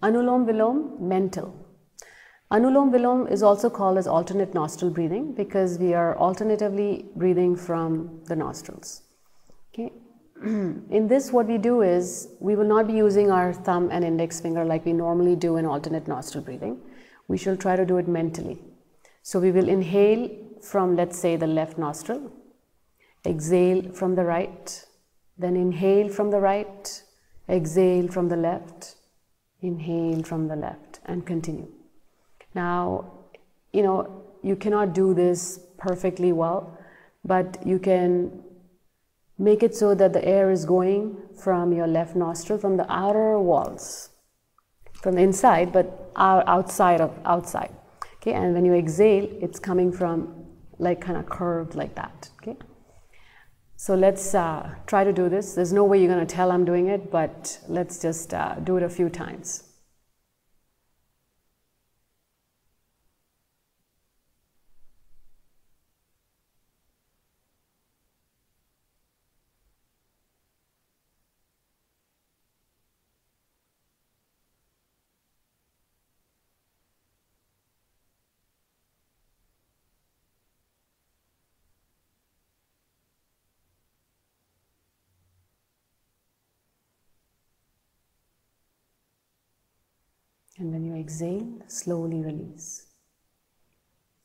Anulom Vilom, mental. Anulom Vilom is also called as alternate nostril breathing because we are alternatively breathing from the nostrils. Okay. In this, what we do is we will not be using our thumb and index finger like we normally do in alternate nostril breathing. We shall try to do it mentally. So we will inhale from, let's say, the left nostril, exhale from the right, then inhale from the right, exhale from the left, inhale from the left, and continue. Now, you cannot do this perfectly well, but you can make it so that the air is going from your left nostril, from the outer walls, from the inside, but outside. Okay, and when you exhale, it's coming from like kind of curved like that. Okay, so let's try to do this. There's no way you're going to tell I'm doing it, but let's just do it a few times. And when you exhale, slowly release.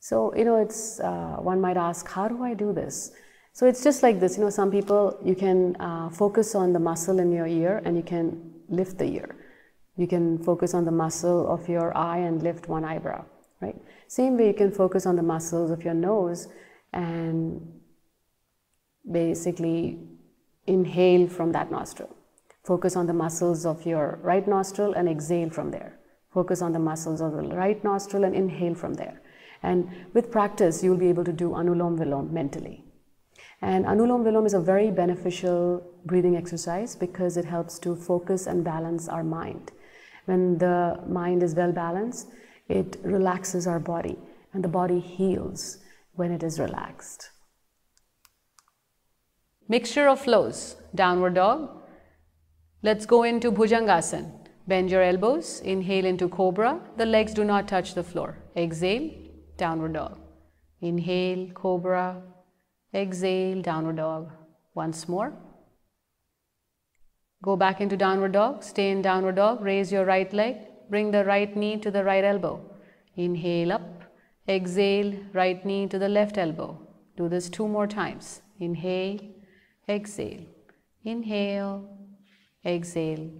So, it's, one might ask, how do I do this? So it's just like this, some people, you can focus on the muscle in your ear and you can lift the ear. You can focus on the muscle of your eye and lift one eyebrow, right? Same way you can focus on the muscles of your nose and basically inhale from that nostril. Focus on the muscles of your right nostril and exhale from there. Focus on the muscles of the right nostril and inhale from there. And with practice, you'll be able to do Anulom Vilom mentally. And Anulom Vilom is a very beneficial breathing exercise because it helps to focus and balance our mind. When the mind is well balanced, it relaxes our body, and the body heals when it is relaxed. Mixture of flows. Downward dog. Let's go into Bhujangasana. Bend your elbows, inhale into Cobra. The legs do not touch the floor. Exhale, Downward Dog. Inhale, Cobra. Exhale, Downward Dog. Once more. Go back into Downward Dog. Stay in Downward Dog. Raise your right leg. Bring the right knee to the right elbow. Inhale up. Exhale, right knee to the left elbow. Do this 2 more times. Inhale, exhale. Inhale, exhale.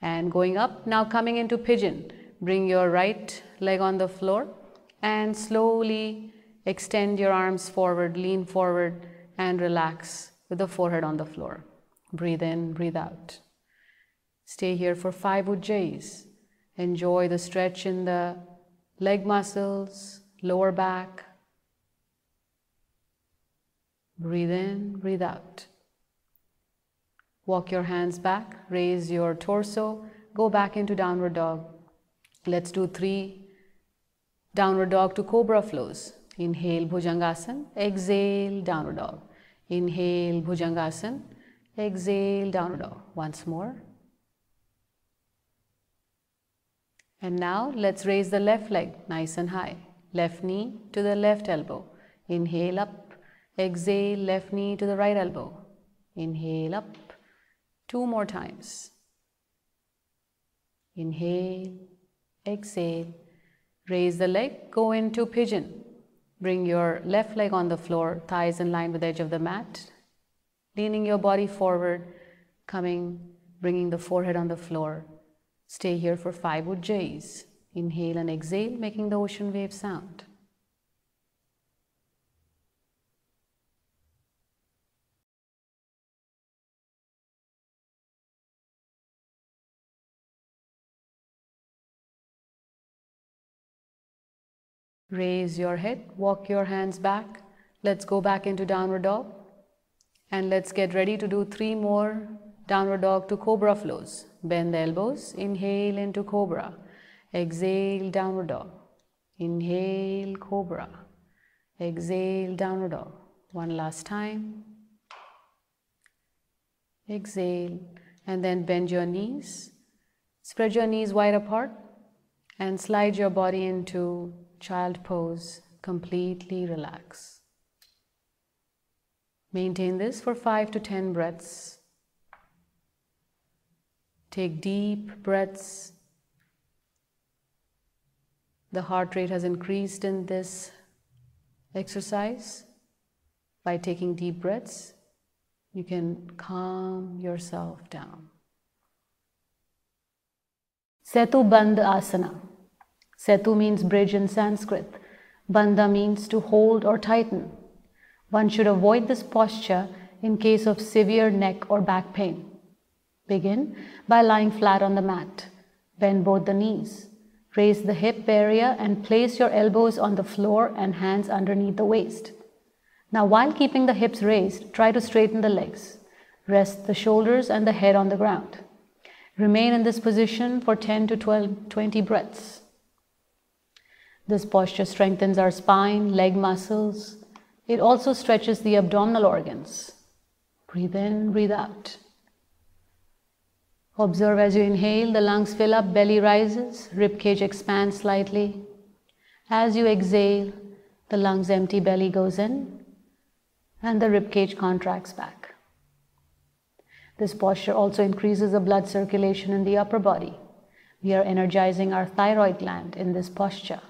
And going up, now coming into pigeon. Bring your right leg on the floor and slowly extend your arms forward, lean forward and relax with the forehead on the floor. Breathe in, breathe out. Stay here for 5 Ujjayis. Enjoy the stretch in the leg muscles, lower back. Breathe in, breathe out. Walk your hands back, raise your torso, go back into Downward Dog. Let's do 3 Downward Dog to Cobra flows. Inhale, Bhujangasana, exhale, Downward Dog. Inhale, Bhujangasana, exhale, Downward Dog. Once more. And now let's raise the left leg nice and high. Left knee to the left elbow. Inhale up, exhale, left knee to the right elbow. Inhale up. 2 more times. Inhale, exhale, raise the leg, go into pigeon. Bring your left leg on the floor, thighs in line with the edge of the mat. Leaning your body forward, bringing the forehead on the floor. Stay here for 5 Ujjayis. Inhale and exhale, making the ocean wave sound. Raise your head, walk your hands back. Let's go back into Downward Dog. And let's get ready to do 3 more Downward Dog to Cobra flows. Bend the elbows, inhale into Cobra. Exhale, Downward Dog. Inhale, Cobra. Exhale, Downward Dog. One last time. Exhale, and then bend your knees. Spread your knees wide apart. And slide your body into child pose. Completely relax. Maintain this for 5 to 10 breaths. Take deep breaths. The heart rate has increased in this exercise. By taking deep breaths, you can calm yourself down. Setu Bandha Asana. Setu means bridge in Sanskrit. Bandha means to hold or tighten. One should avoid this posture in case of severe neck or back pain. Begin by lying flat on the mat. Bend both the knees. Raise the hip area and place your elbows on the floor and hands underneath the waist. Now, while keeping the hips raised, try to straighten the legs. Rest the shoulders and the head on the ground. Remain in this position for 10 to 20 breaths. This posture strengthens our spine, leg muscles. It also stretches the abdominal organs. Breathe in, breathe out. Observe as you inhale, the lungs fill up, belly rises, ribcage expands slightly. As you exhale, the lungs empty, belly goes in, and the ribcage contracts back. This posture also increases the blood circulation in the upper body. We are energizing our thyroid gland in this posture.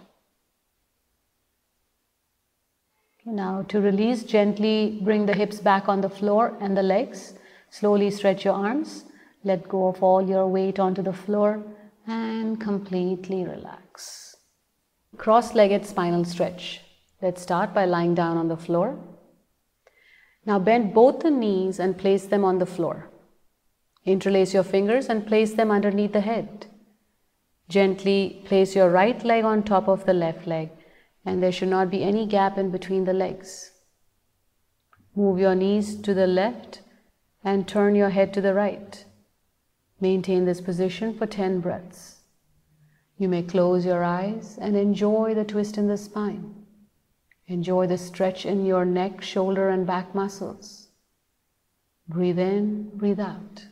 Now, to release, gently bring the hips back on the floor and the legs. Slowly stretch your arms. Let go of all your weight onto the floor and completely relax. Cross-legged spinal stretch. Let's start by lying down on the floor. Now bend both the knees and place them on the floor. Interlace your fingers and place them underneath the head. Gently place your right leg on top of the left leg, and there should not be any gap in between the legs. Move your knees to the left and turn your head to the right. Maintain this position for 10 breaths. You may close your eyes and enjoy the twist in the spine. Enjoy the stretch in your neck, shoulder, and back muscles. Breathe in, breathe out.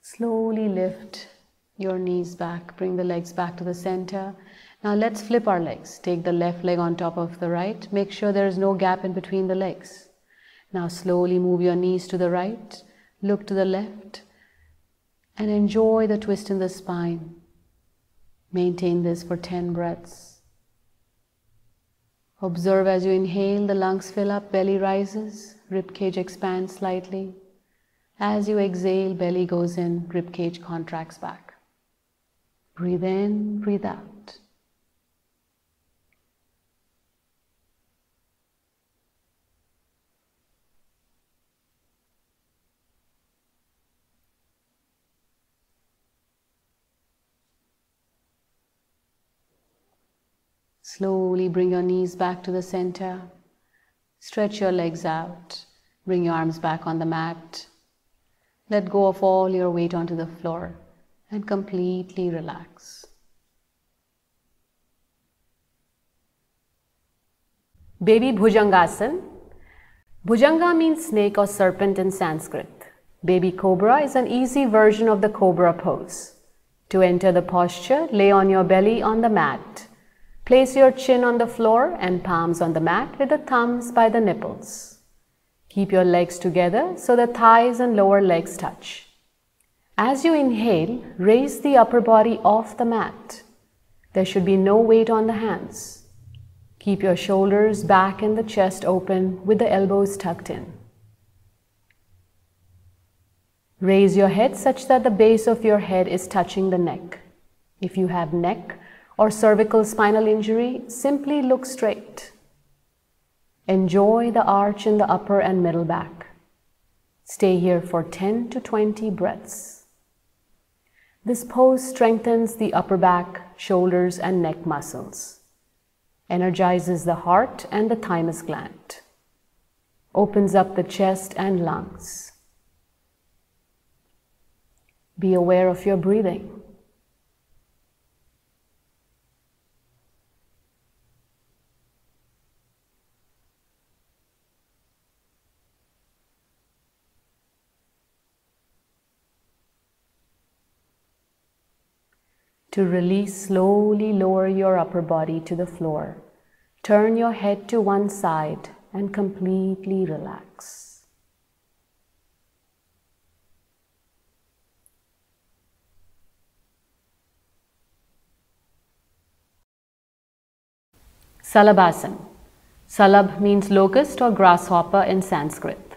Slowly lift your knees back, bring the legs back to the center. Now let's flip our legs. Take the left leg on top of the right. Make sure there is no gap in between the legs. Now slowly move your knees to the right, look to the left, and enjoy the twist in the spine. Maintain this for 10 breaths. Observe as you inhale, the lungs fill up, belly rises, ribcage expands slightly. As you exhale, belly goes in, ribcage contracts back. Breathe in, breathe out. Slowly bring your knees back to the center. Stretch your legs out. Bring your arms back on the mat. Let go of all your weight onto the floor and completely relax. Baby Bhujangasana. Bhujanga means snake or serpent in Sanskrit. Baby cobra is an easy version of the cobra pose. To enter the posture, lay on your belly on the mat. Place your chin on the floor and palms on the mat with the thumbs by the nipples. Keep your legs together so the thighs and lower legs touch. As you inhale, raise the upper body off the mat. There should be no weight on the hands. Keep your shoulders back and the chest open with the elbows tucked in. Raise your head such that the base of your head is touching the neck. If you have neck or cervical spinal injury, simply look straight. Enjoy the arch in the upper and middle back. Stay here for 10 to 20 breaths. This pose strengthens the upper back, shoulders, and neck muscles. Energizes the heart and the thymus gland. Opens up the chest and lungs. Be aware of your breathing. To release, slowly lower your upper body to the floor. Turn your head to one side and completely relax. Salabhasana. Salabh means locust or grasshopper in Sanskrit.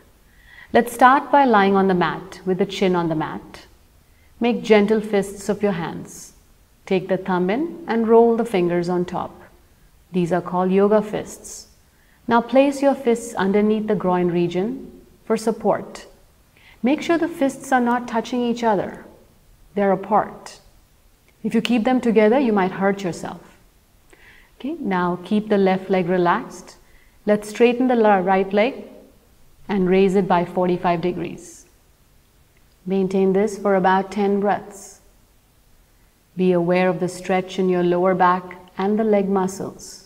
Let's start by lying on the mat with the chin on the mat. Make gentle fists of your hands. Take the thumb in and roll the fingers on top. These are called yoga fists. Now place your fists underneath the groin region for support. Make sure the fists are not touching each other. They're apart. If you keep them together, you might hurt yourself. Okay, now keep the left leg relaxed. Let's straighten the right leg and raise it by 45 degrees. Maintain this for about 10 breaths. Be aware of the stretch in your lower back and the leg muscles.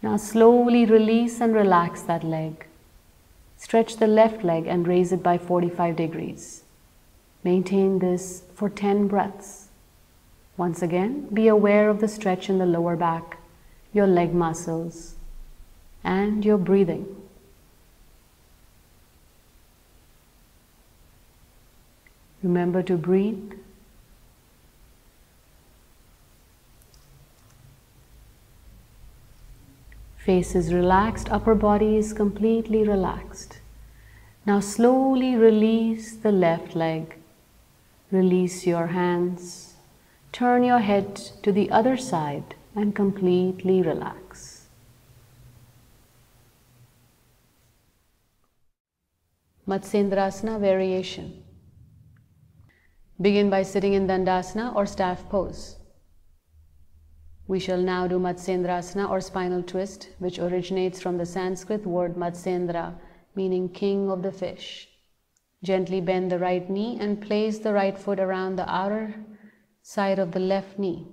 Now slowly release and relax that leg. Stretch the left leg and raise it by 45 degrees. Maintain this for 10 breaths. Once again, be aware of the stretch in the lower back, your leg muscles, and your breathing. Remember to breathe. Face is relaxed, upper body is completely relaxed. Now slowly release the left leg. Release your hands. Turn your head to the other side and completely relax. Matsyendrasana variation. Begin by sitting in Dandasana or staff pose. We shall now do Matsyendrasana or spinal twist, which originates from the Sanskrit word Matsyendra, meaning king of the fish. Gently bend the right knee and place the right foot around the outer side of the left knee.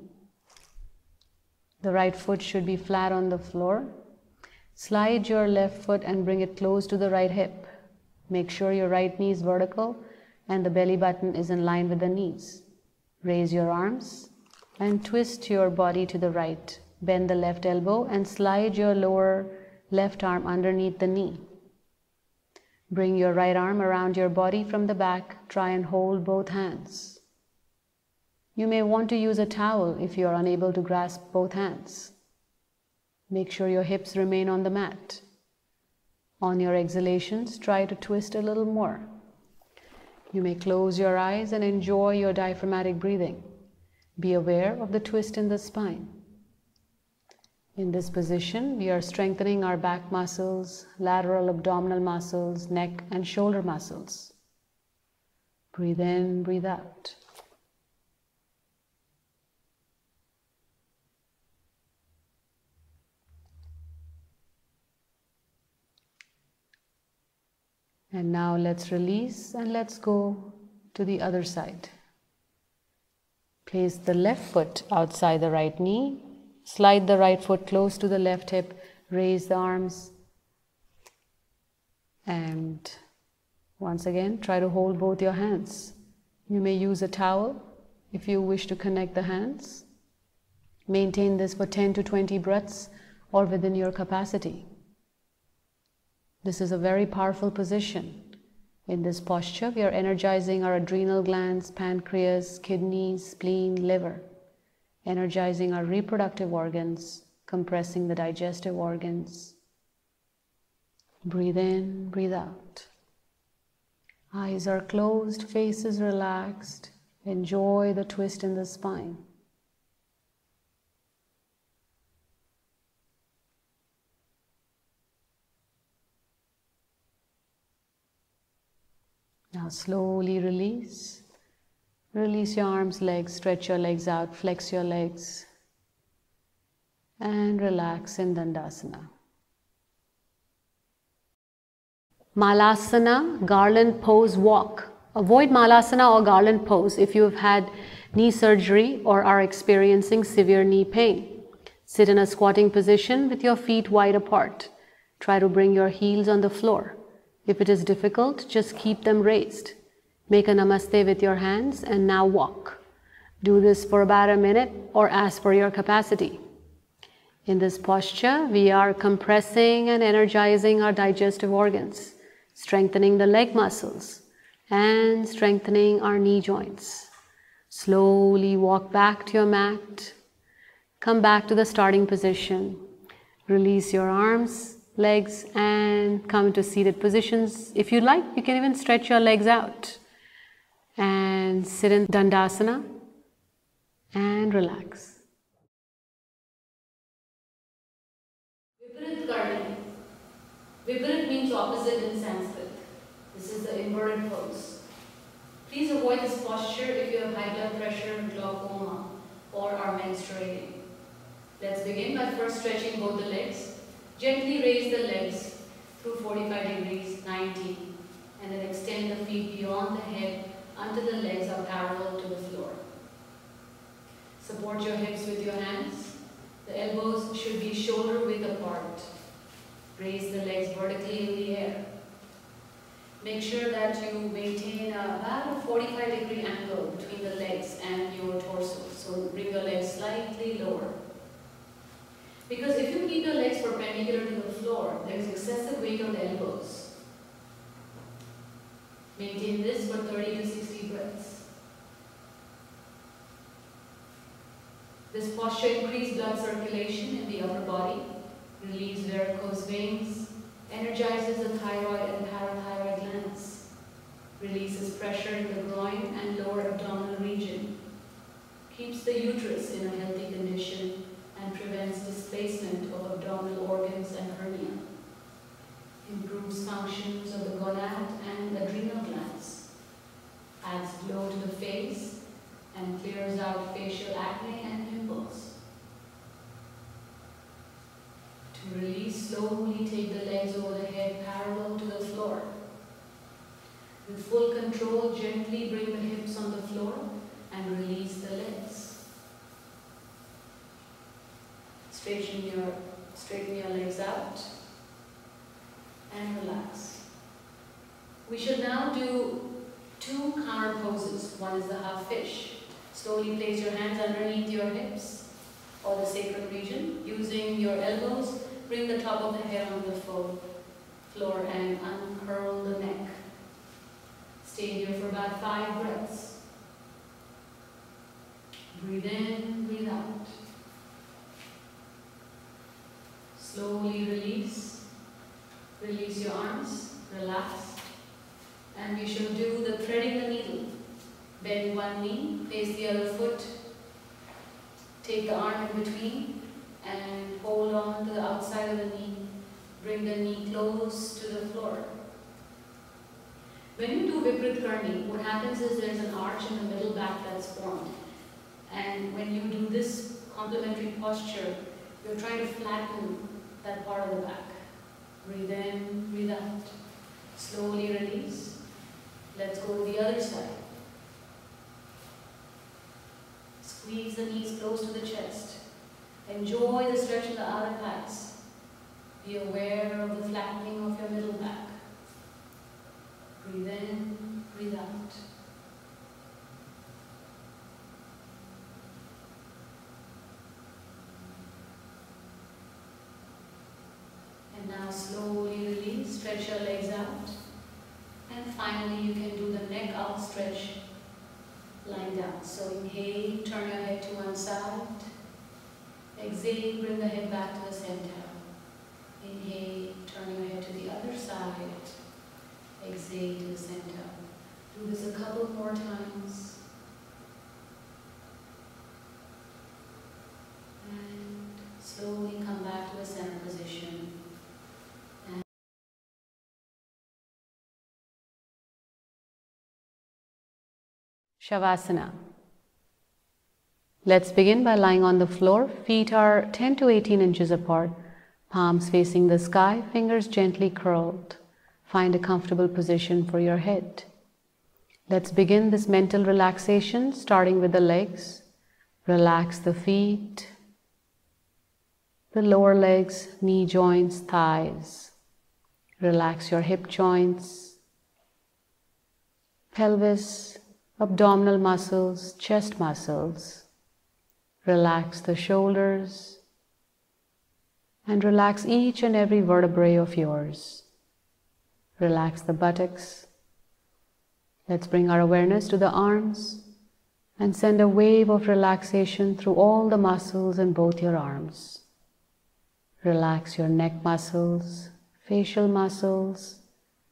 The right foot should be flat on the floor. Slide your left foot and bring it close to the right hip. Make sure your right knee is vertical and the belly button is in line with the knees. Raise your arms and twist your body to the right. Bend the left elbow and slide your lower left arm underneath the knee. Bring your right arm around your body from the back. Try and hold both hands. You may want to use a towel if you are unable to grasp both hands. Make sure your hips remain on the mat. On your exhalations, try to twist a little more. You may close your eyes and enjoy your diaphragmatic breathing. Be aware of the twist in the spine. In this position, we are strengthening our back muscles, lateral abdominal muscles, neck and shoulder muscles. Breathe in, breathe out. And now let's release and let's go to the other side. Place the left foot outside the right knee. Slide the right foot close to the left hip. Raise the arms. And once again, try to hold both your hands. You may use a towel if you wish to connect the hands. Maintain this for 10 to 20 breaths or within your capacity. This is a very powerful position. In this posture, we are energizing our adrenal glands, pancreas, kidneys, spleen, liver, energizing our reproductive organs, compressing the digestive organs. Breathe in, breathe out. Eyes are closed, face is relaxed. Enjoy the twist in the spine. Now slowly release. Release your arms, legs, stretch your legs out, flex your legs, and relax in Dandasana. Malasana, garland pose walk. Avoid Malasana or garland pose if you have had knee surgery or are experiencing severe knee pain. Sit in a squatting position with your feet wide apart. Try to bring your heels on the floor. If it is difficult, just keep them raised. Make a namaste with your hands and now walk. Do this for about a minute or as per your capacity. In this posture, we are compressing and energizing our digestive organs, strengthening the leg muscles and strengthening our knee joints. Slowly walk back to your mat. Come back to the starting position. Release your arms, legs, and come into seated positions. If you like, you can even stretch your legs out. And sit in Dandasana and relax. Viparit Karni. Viparit means opposite in Sanskrit. This is the inverted pose. Please avoid this posture if you have high blood pressure, glaucoma, or are menstruating. Let's begin by first stretching both the legs. Gently raise the legs through 45 degrees, 90, and then extend the feet beyond the head until the legs are parallel to the floor. Support your hips with your hands. The elbows should be shoulder width apart. Raise the legs vertically in the air. Make sure that you maintain about a 45-degree angle between the legs and your torso. So bring your legs slightly lower. Because if you keep your legs perpendicular to the floor, there is excessive weight on the elbows. Maintain this for 30 to 60 breaths. This posture increases blood circulation in the upper body, relieves varicose veins, energizes the thyroid and parathyroid glands, releases pressure in the groin and lower abdominal region, keeps the uterus in a healthy condition, and prevents displacement of abdominal organs and hernia. Improves functions of the gonad and adrenal glands. Adds glow to the face and clears out facial acne and pimples. To release, slowly take the legs over the head parallel to the floor. With full control, gently bring the hips on the floor and release the legs. Straighten your legs out and relax. We should now do two counter poses. One is the half fish. Slowly place your hands underneath your hips or the sacral region. Using your elbows, bring the top of the head onto the floor and uncurl the neck. Stay here for about 5 breaths. Breathe in, breathe out. Slowly release. Release your arms, relax. And we shall do the threading the needle. Bend one knee, place the other foot. Take the arm in between and hold on to the outside of the knee. Bring the knee close to the floor. When you do Viparit Karni, what happens is there's an arch in the middle back that's formed. And when you do this complementary posture, you're trying to flatten that part of the back. Breathe in, breathe out. Slowly release. Let's go to the other side. Squeeze the knees close to the chest. Enjoy the stretch in the outer thighs. Be aware of the flattening of your middle back. Breathe in, breathe out. And now slowly release, stretch your legs out. And finally you can do the neck out stretch lying down. So inhale, turn your head to one side. Exhale, bring the head back to the center. Inhale, turn your head to the other side. Exhale to the center. Do this a couple more times. And slowly come back to the center position. Shavasana. Let's begin by lying on the floor. Feet are 10 to 18 inches apart, palms facing the sky, fingers gently curled. Find a comfortable position for your head. Let's begin this mental relaxation, starting with the legs. Relax the feet, the lower legs, knee joints, thighs. Relax your hip joints, pelvis, abdominal muscles, chest muscles. Relax the shoulders and relax each and every vertebrae of yours. Relax the buttocks. Let's bring our awareness to the arms and send a wave of relaxation through all the muscles in both your arms. Relax your neck muscles, facial muscles,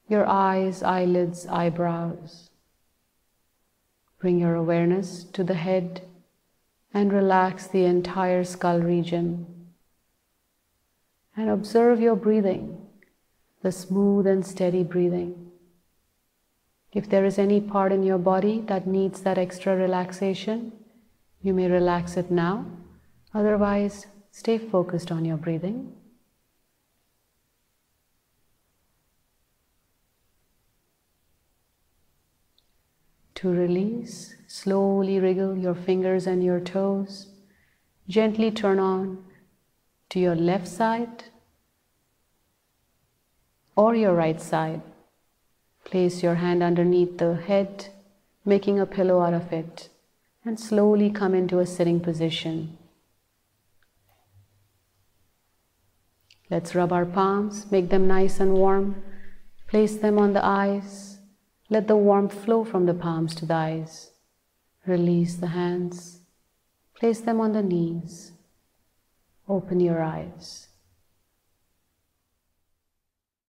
your eyes, eyelids, eyebrows. Bring your awareness to the head and relax the entire skull region. And observe your breathing, the smooth and steady breathing. If there is any part in your body that needs that extra relaxation, you may relax it now. Otherwise, stay focused on your breathing. To release, slowly wriggle your fingers and your toes. Gently turn on to your left side or your right side. Place your hand underneath the head, making a pillow out of it, and slowly come into a sitting position. Let's rub our palms, make them nice and warm. Place them on the eyes. Let the warmth flow from the palms to the eyes. Release the hands. Place them on the knees. Open your eyes.